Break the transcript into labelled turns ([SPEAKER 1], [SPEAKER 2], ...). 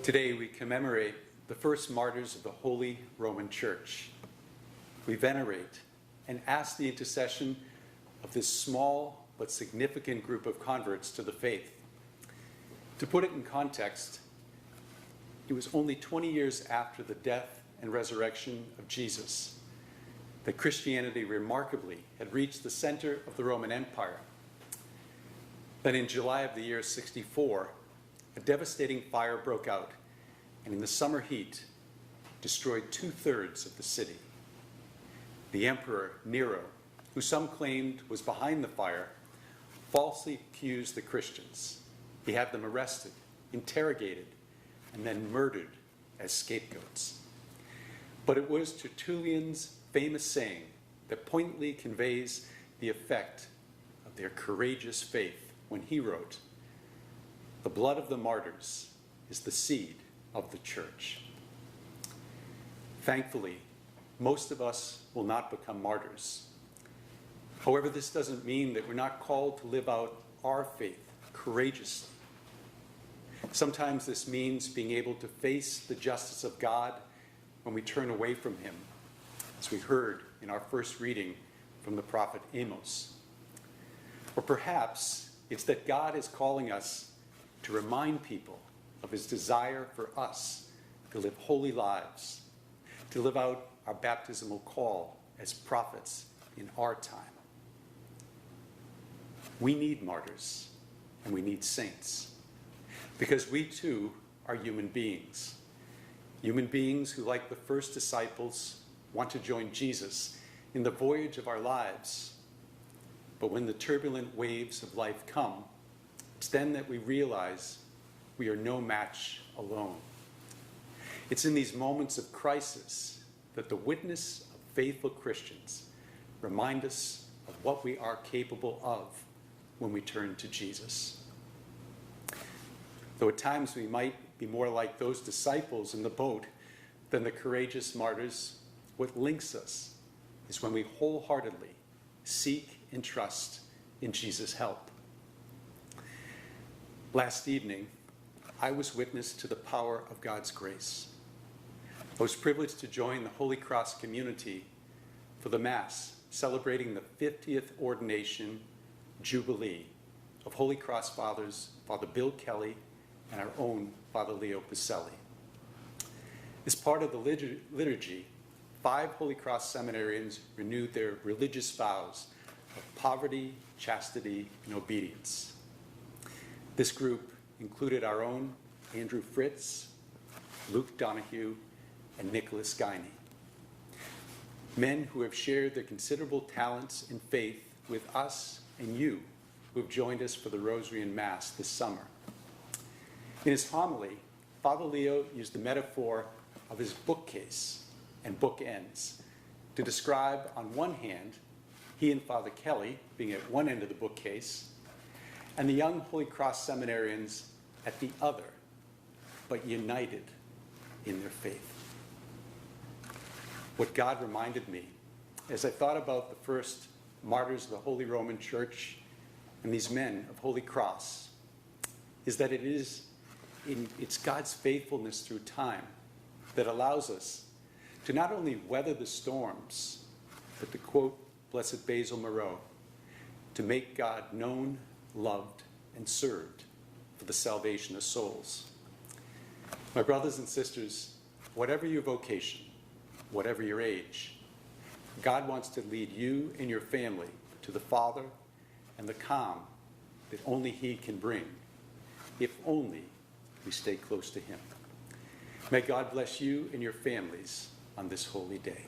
[SPEAKER 1] Today we commemorate the first martyrs of the Holy Roman Church. We venerate and ask the intercession of this small but significant group of converts to the faith. To put it in context, it was only 20 years after the death and resurrection of Jesus that Christianity remarkably had reached the center of the Roman Empire. Then in July of the year 64, a devastating fire broke out and in the summer heat destroyed 2/3 of the city. The Emperor Nero, who some claimed was behind the fire, falsely accused the Christians. He had them arrested, interrogated, and then murdered as scapegoats. But it was Tertullian's famous saying that poignantly conveys the effect of their courageous faith when he wrote, "The blood of the martyrs is the seed of the church." Thankfully, most of us will not become martyrs. However, this doesn't mean that we're not called to live out our faith courageously. Sometimes this means being able to face the justice of God when we turn away from him, as we heard in our first reading from the prophet Amos. Or perhaps it's that God is calling us to remind people of his desire for us to live holy lives, to live out our baptismal call as prophets in our time. We need martyrs and we need saints because we too are human beings who, like the first disciples, want to join Jesus in the voyage of our lives. But when the turbulent waves of life come, it's then that we realize we are no match alone. It's in these moments of crisis that the witness of faithful Christians remind us of what we are capable of when we turn to Jesus. Though at times we might be more like those disciples in the boat than the courageous martyrs, what links us is when we wholeheartedly seek and trust in Jesus' help. Last evening, I was witness to the power of God's grace. I was privileged to join the Holy Cross community for the Mass celebrating the 50th ordination Jubilee of Holy Cross Fathers, Father Bill Kelly and our own Father Leo Pacelli. As part of the liturgy, 5 Holy Cross seminarians renewed their religious vows of poverty, chastity, and obedience. This group included our own Andrew Fritz, Luke Donahue, and Nicholas Guiney. Men who have shared their considerable talents and faith with us and you who have joined us for the Rosary and Mass this summer. In his homily, Father Leo used the metaphor of his bookcase and bookends to describe, on one hand, he and Father Kelly being at one end of the bookcase, and the young Holy Cross seminarians at the other, but united in their faith. What God reminded me as I thought about the first martyrs of the Holy Roman Church and these men of Holy Cross is that it's God's faithfulness through time that allows us to not only weather the storms, but to quote Blessed Basil Moreau, to make God known, loved, and served for the salvation of souls. My brothers and sisters, whatever your vocation, whatever your age, God wants to lead you and your family to the Father and the calm that only he can bring, if only we stay close to him. May God bless you and your families on this holy day.